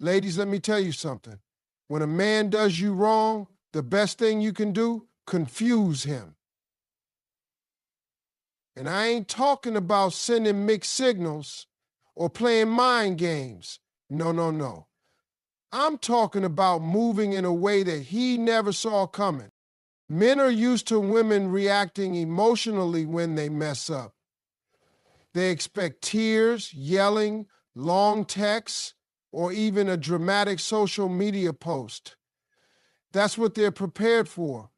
Ladies, let me tell you something. When a man does you wrong, the best thing you can do, confuse him. And I ain't talking about sending mixed signals or playing mind games. No, no, no. I'm talking about moving in a way that he never saw coming. Men are used to women reacting emotionally when they mess up. They expect tears, yelling, long texts, or even a dramatic social media post. That's what they're prepared for.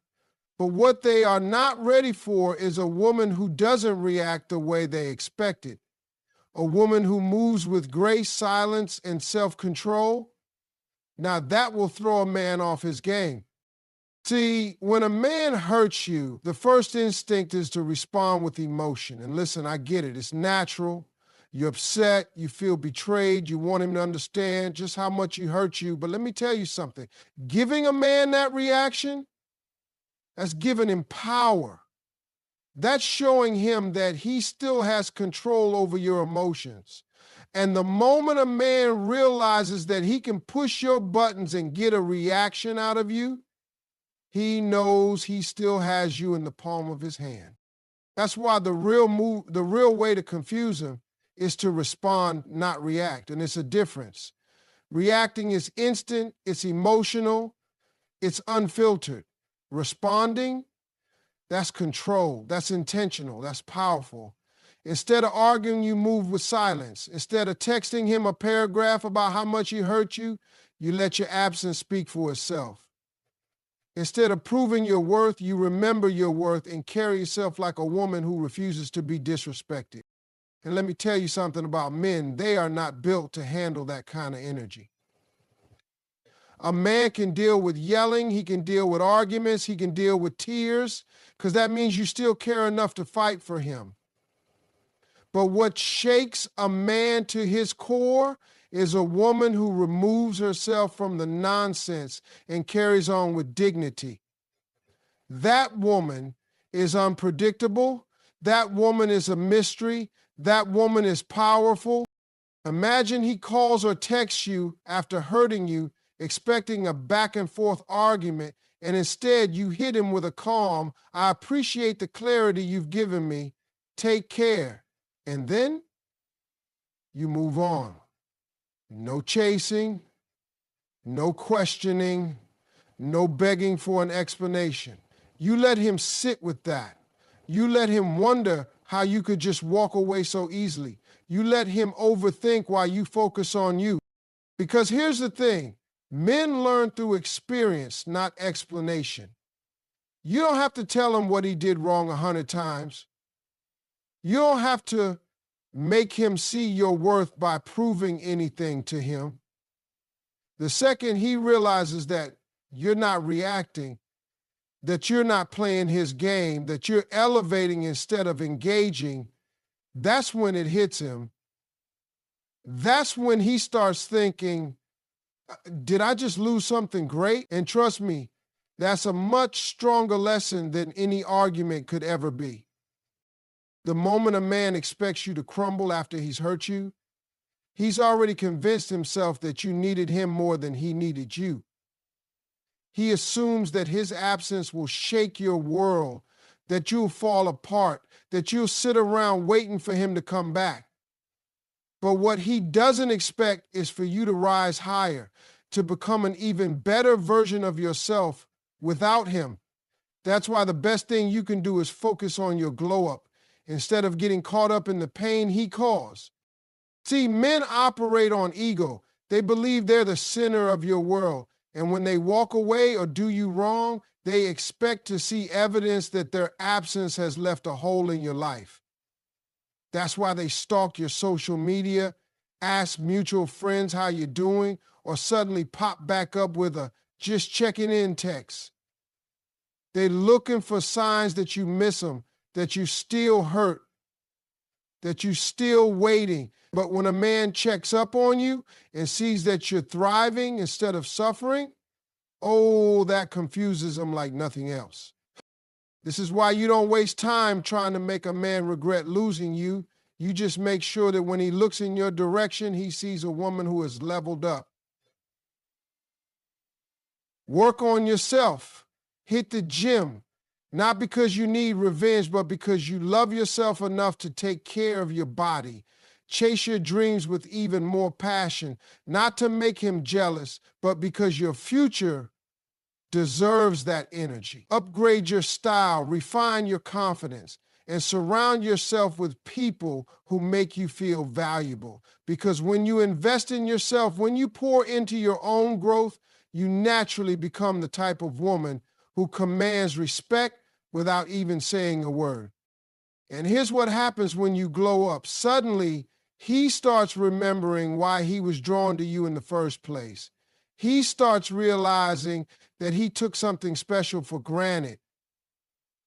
But what they are not ready for is a woman who doesn't react the way they expected. A woman who moves with grace, silence, and self-control. Now that will throw a man off his game. See, when a man hurts you, the first instinct is to respond with emotion. And listen, I get it. It's natural. You're upset. You feel betrayed. You want him to understand just how much he hurt you. But let me tell you something. Giving a man that reaction, that's giving him power. That's showing him that he still has control over your emotions. And the moment a man realizes that he can push your buttons and get a reaction out of you, he knows he still has you in the palm of his hand. That's why the real way to confuse him is to respond, not react. And it's a difference. Reacting is instant, it's emotional, it's unfiltered. Responding, that's control, that's intentional, that's powerful. Instead of arguing, you move with silence. Instead of texting him a paragraph about how much he hurt you, you let your absence speak for itself. Instead of proving your worth, you remember your worth and carry yourself like a woman who refuses to be disrespected. And let me tell you something about men. They are not built to handle that kind of energy. A man can deal with yelling, he can deal with arguments, he can deal with tears, because that means you still care enough to fight for him. But what shakes a man to his core is a woman who removes herself from the nonsense and carries on with dignity. That woman is unpredictable. That woman is a mystery. That woman is powerful. Imagine he calls or texts you after hurting you, expecting a back and forth argument, and instead you hit him with a calm, "I appreciate the clarity you've given me. Take care." And then you move on. No chasing, no questioning, no begging for an explanation. You let him sit with that. You let him wonder how you could just walk away so easily. You let him overthink while you focus on you. Because here's the thing, men learn through experience, not explanation. You don't have to tell him what he did wrong 100 times. You don't have to make him see your worth by proving anything to him. The second he realizes that you're not reacting, that you're not playing his game, that you're elevating instead of engaging, that's when it hits him. That's when he starts thinking, did I just lose something great? And trust me, that's a much stronger lesson than any argument could ever be. The moment a man expects you to crumble after he's hurt you, he's already convinced himself that you needed him more than he needed you. He assumes that his absence will shake your world, that you'll fall apart, that you'll sit around waiting for him to come back. But what he doesn't expect is for you to rise higher, to become an even better version of yourself without him. That's why the best thing you can do is focus on your glow up instead of getting caught up in the pain he caused. See, men operate on ego. They believe they're the center of your world. And when they walk away or do you wrong, they expect to see evidence that their absence has left a hole in your life. That's why they stalk your social media, ask mutual friends how you're doing, or suddenly pop back up with a "just checking in" text. They're looking for signs that you miss them, that you still hurt, that you still waiting. But when a man checks up on you and sees that you're thriving instead of suffering, oh, that confuses them like nothing else. This is why you don't waste time trying to make a man regret losing you. You just make sure that when he looks in your direction, he sees a woman who is leveled up. Work on yourself. Hit the gym. Not because you need revenge, but because you love yourself enough to take care of your body. Chase your dreams with even more passion, not to make him jealous, but because your future deserves that energy. Upgrade your style, refine your confidence, and surround yourself with people who make you feel valuable. Because when you invest in yourself, when you pour into your own growth, you naturally become the type of woman who commands respect without even saying a word. And here's what happens when you glow up. Suddenly, he starts remembering why he was drawn to you in the first place. He starts realizing that he took something special for granted.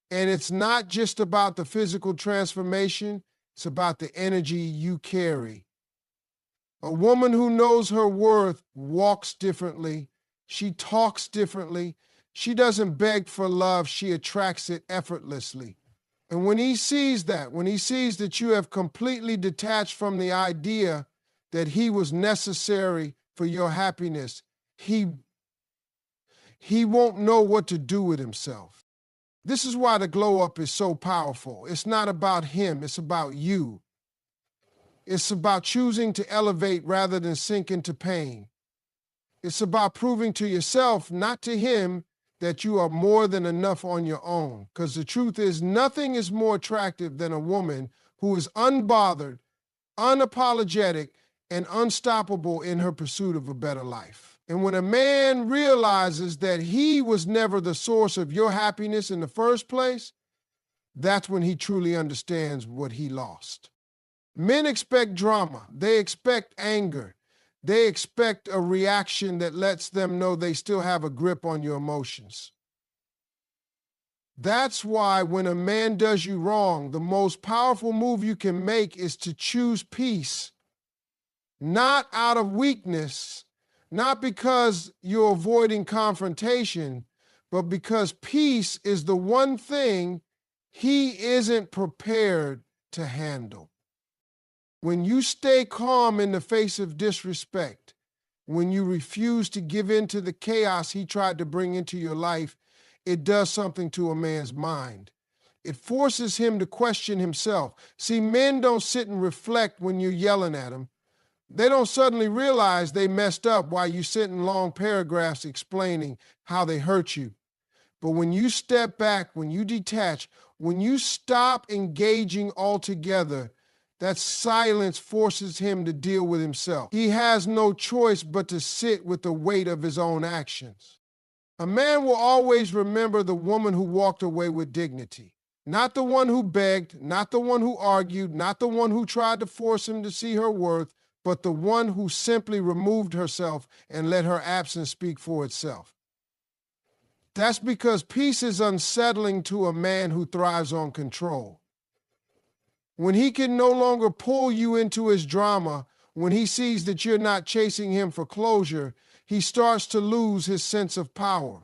And it's not just about the physical transformation, it's about the energy you carry. A woman who knows her worth walks differently. She talks differently. She doesn't beg for love, she attracts it effortlessly. And when he sees that, when he sees that you have completely detached from the idea that he was necessary for your happiness, he won't know what to do with himself. This is why the glow up is so powerful. It's not about him, it's about you. It's about choosing to elevate rather than sink into pain. It's about proving to yourself, not to him, that you are more than enough on your own. Because the truth is, nothing is more attractive than a woman who is unbothered, unapologetic, and unstoppable in her pursuit of a better life. And when a man realizes that he was never the source of your happiness in the first place, that's when he truly understands what he lost. Men expect drama. They expect anger. They expect a reaction that lets them know they still have a grip on your emotions. That's why when a man does you wrong, the most powerful move you can make is to choose peace, not out of weakness, not because you're avoiding confrontation, but because peace is the one thing he isn't prepared to handle. When you stay calm in the face of disrespect, when you refuse to give in to the chaos he tried to bring into your life, it does something to a man's mind. It forces him to question himself. See, men don't sit and reflect when you're yelling at them. They don't suddenly realize they messed up while you sit in long paragraphs explaining how they hurt you. But when you step back, when you detach, when you stop engaging altogether, that silence forces him to deal with himself. He has no choice but to sit with the weight of his own actions. A man will always remember the woman who walked away with dignity. Not the one who begged, not the one who argued, not the one who tried to force him to see her worth, but the one who simply removed herself and let her absence speak for itself. That's because peace is unsettling to a man who thrives on control. When he can no longer pull you into his drama, when he sees that you're not chasing him for closure, he starts to lose his sense of power.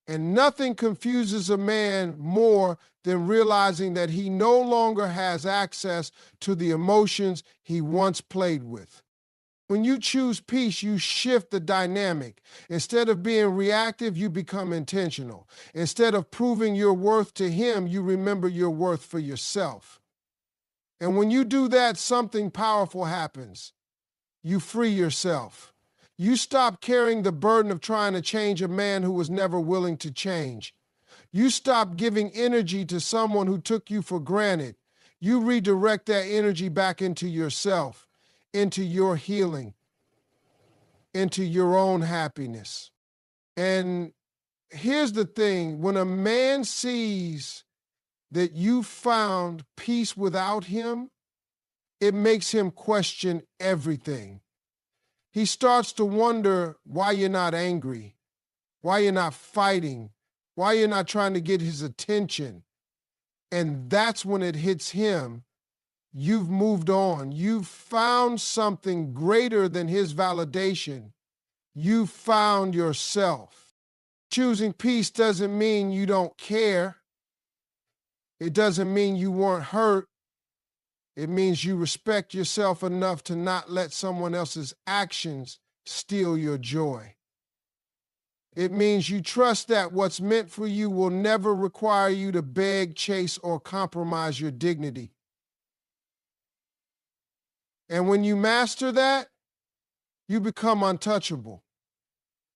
And nothing confuses a man more than realizing that he no longer has access to the emotions he once played with. When you choose peace, you shift the dynamic. Instead of being reactive, you become intentional. Instead of proving your worth to him, you remember your worth for yourself. And when you do that, something powerful happens. You free yourself. You stop carrying the burden of trying to change a man who was never willing to change. You stop giving energy to someone who took you for granted. You redirect that energy back into yourself, into your healing, into your own happiness. And here's the thing, when a man sees that you found peace without him, it makes him question everything. He starts to wonder why you're not angry, why you're not fighting, why you're not trying to get his attention. And that's when it hits him. You've moved on. You've found something greater than his validation. You found yourself. Choosing peace doesn't mean you don't care. It doesn't mean you weren't hurt. It means you respect yourself enough to not let someone else's actions steal your joy. It means you trust that what's meant for you will never require you to beg, chase, or compromise your dignity. And when you master that, you become untouchable.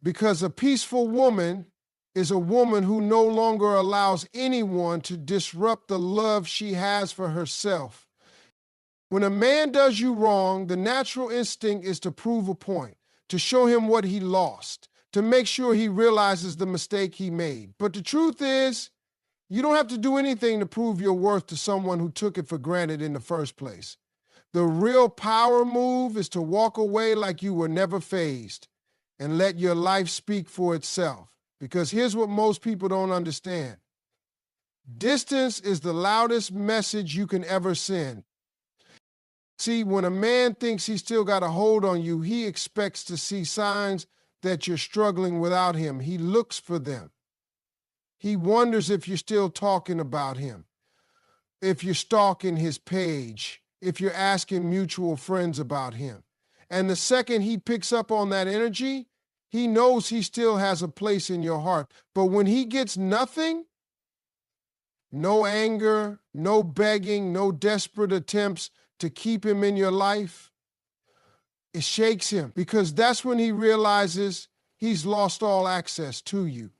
Because a peaceful woman is a woman who no longer allows anyone to disrupt the love she has for herself. When a man does you wrong, the natural instinct is to prove a point, to show him what he lost, to make sure he realizes the mistake he made. But the truth is, you don't have to do anything to prove your worth to someone who took it for granted in the first place. The real power move is to walk away like you were never fazed and let your life speak for itself. Because here's what most people don't understand. Distance is the loudest message you can ever send. See, when a man thinks he's still got a hold on you, he expects to see signs that you're struggling without him. He looks for them. He wonders if you're still talking about him, if you're stalking his page, if you're asking mutual friends about him. And the second he picks up on that energy, he knows he still has a place in your heart. But when he gets nothing, no anger, no begging, no desperate attempts to keep him in your life, it shakes him, because that's when he realizes he's lost all access to you.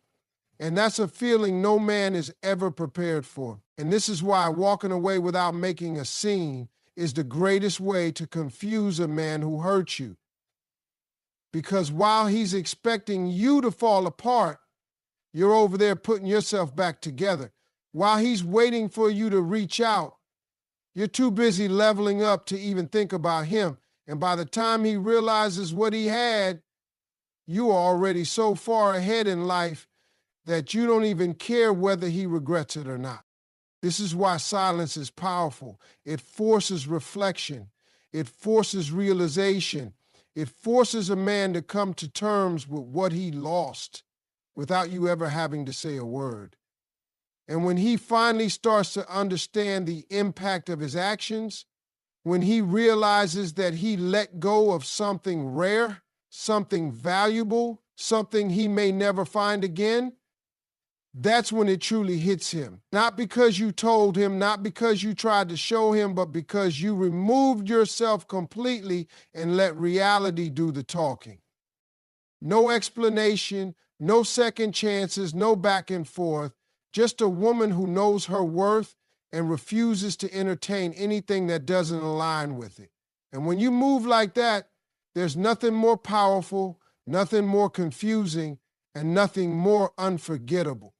And that's a feeling no man is ever prepared for. And this is why walking away without making a scene is the greatest way to confuse a man who hurt you. Because while he's expecting you to fall apart, you're over there putting yourself back together. While he's waiting for you to reach out, you're too busy leveling up to even think about him. And by the time he realizes what he had, you are already so far ahead in life that you don't even care whether he regrets it or not. This is why silence is powerful. It forces reflection. It forces realization. It forces a man to come to terms with what he lost without you ever having to say a word. And when he finally starts to understand the impact of his actions, when he realizes that he let go of something rare, something valuable, something he may never find again, that's when it truly hits him. Not because you told him, not because you tried to show him, but because you removed yourself completely and let reality do the talking. No explanation, no second chances, no back and forth. Just a woman who knows her worth and refuses to entertain anything that doesn't align with it. And when you move like that, there's nothing more powerful, nothing more confusing, and nothing more unforgettable.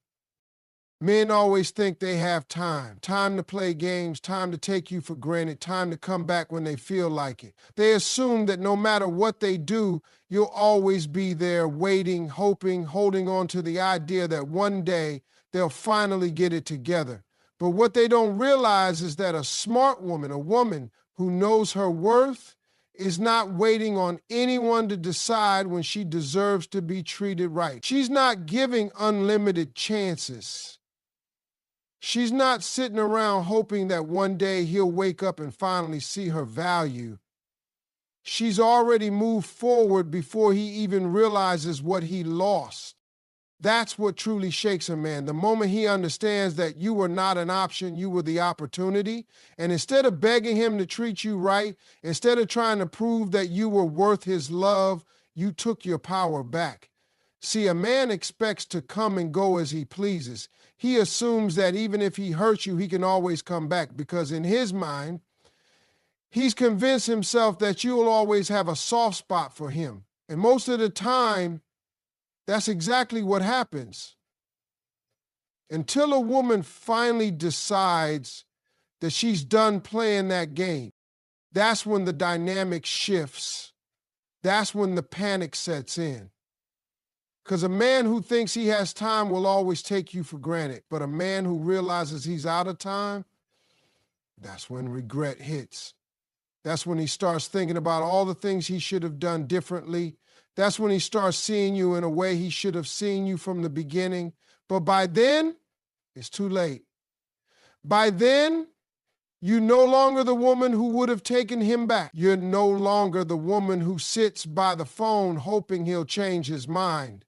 Men always think they have time to play games, time to take you for granted, time to come back when they feel like it. They assume that no matter what they do, you'll always be there waiting, hoping, holding on to the idea that one day they'll finally get it together. But what they don't realize is that a smart woman, a woman who knows her worth, is not waiting on anyone to decide when she deserves to be treated right. She's not giving unlimited chances. She's not sitting around hoping that one day he'll wake up and finally see her value. She's already moved forward before he even realizes what he lost. That's what truly shakes a man. The moment he understands that you were not an option, you were the opportunity. And instead of begging him to treat you right, instead of trying to prove that you were worth his love, you took your power back. See, a man expects to come and go as he pleases. He assumes that even if he hurts you, he can always come back, because in his mind, he's convinced himself that you'll always have a soft spot for him. And most of the time, that's exactly what happens. Until a woman finally decides that she's done playing that game, that's when the dynamic shifts. That's when the panic sets in. Because a man who thinks he has time will always take you for granted. But a man who realizes he's out of time, that's when regret hits. That's when he starts thinking about all the things he should have done differently. That's when he starts seeing you in a way he should have seen you from the beginning. But by then, it's too late. By then, you're no longer the woman who would have taken him back. You're no longer the woman who sits by the phone hoping he'll change his mind.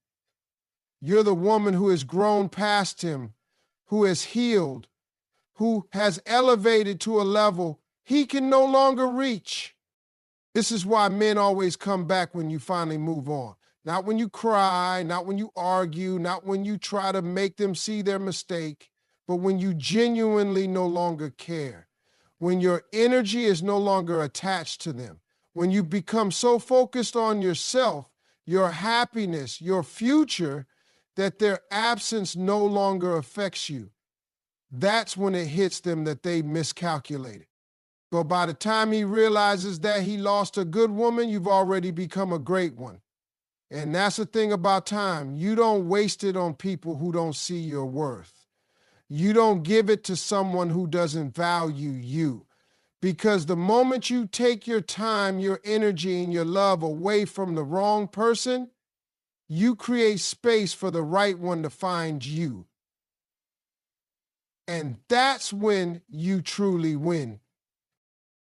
You're the woman who has grown past him, who has healed, who has elevated to a level he can no longer reach. This is why men always come back when you finally move on. Not when you cry, not when you argue, not when you try to make them see their mistake, but when you genuinely no longer care. When your energy is no longer attached to them. When you become so focused on yourself, your happiness, your future, that their absence no longer affects you. That's when it hits them that they miscalculated. But by the time he realizes that he lost a good woman, you've already become a great one. And that's the thing about time. You don't waste it on people who don't see your worth. You don't give it to someone who doesn't value you. Because the moment you take your time, your energy, and your love away from the wrong person, you create space for the right one to find you. And that's when you truly win.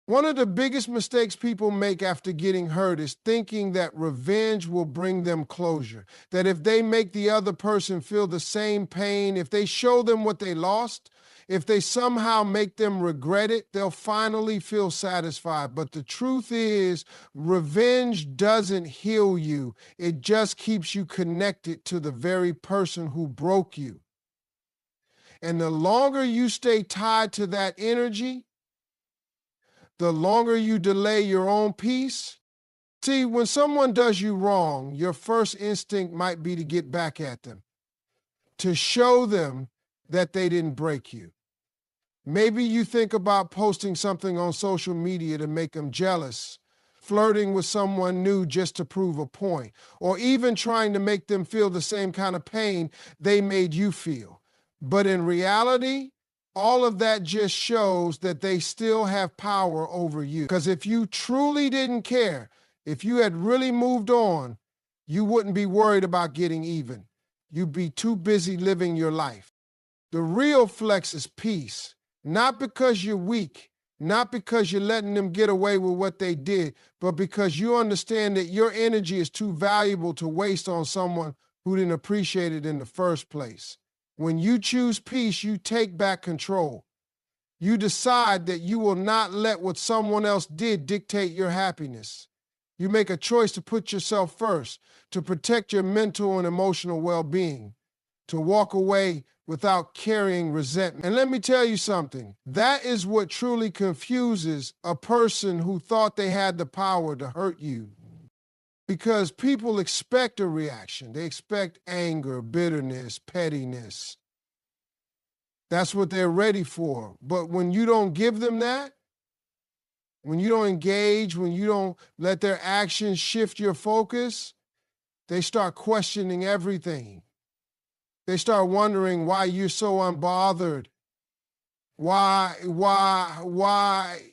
One of the biggest mistakes people make after getting hurt is thinking that revenge will bring them closure. That if they make the other person feel the same pain, if they show them what they lost, if they somehow make them regret it, they'll finally feel satisfied. But the truth is, revenge doesn't heal you. It just keeps you connected to the very person who broke you. And the longer you stay tied to that energy, the longer you delay your own peace. See, when someone does you wrong, your first instinct might be to get back at them, to show them that they didn't break you. Maybe you think about posting something on social media to make them jealous, flirting with someone new just to prove a point, or even trying to make them feel the same kind of pain they made you feel. But in reality, all of that just shows that they still have power over you. Because if you truly didn't care, if you had really moved on, you wouldn't be worried about getting even. You'd be too busy living your life. The real flex is peace, not because you're weak, not because you're letting them get away with what they did, but because you understand that your energy is too valuable to waste on someone who didn't appreciate it in the first place. When you choose peace, you take back control. You decide that you will not let what someone else did dictate your happiness. You make a choice to put yourself first, to protect your mental and emotional well-being, to walk away without carrying resentment. And let me tell you something, that is what truly confuses a person who thought they had the power to hurt you. Because people expect a reaction. They expect anger, bitterness, pettiness. That's what they're ready for. But when you don't give them that, when you don't engage, when you don't let their actions shift your focus, they start questioning everything. They start wondering why you're so unbothered. Why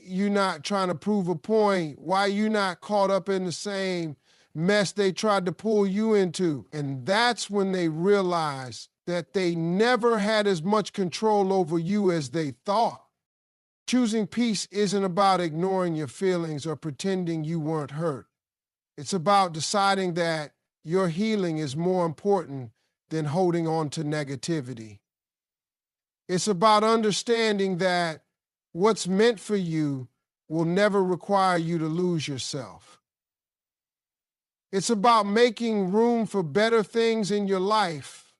you not trying to prove a point? Why you not caught up in the same mess they tried to pull you into? And that's when they realize that they never had as much control over you as they thought. Choosing peace isn't about ignoring your feelings or pretending you weren't hurt. It's about deciding that your healing is more important than holding on to negativity. It's about understanding that what's meant for you will never require you to lose yourself. It's about making room for better things in your life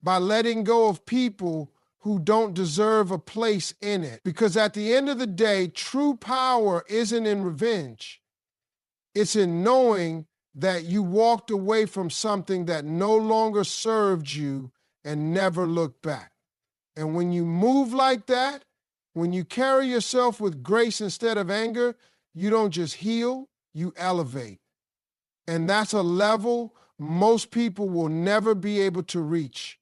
by letting go of people who don't deserve a place in it. Because at the end of the day, true power isn't in revenge. It's in knowing that you walked away from something that no longer served you and never looked back. And when you move like that, when you carry yourself with grace instead of anger, you don't just heal, you elevate. And that's a level most people will never be able to reach.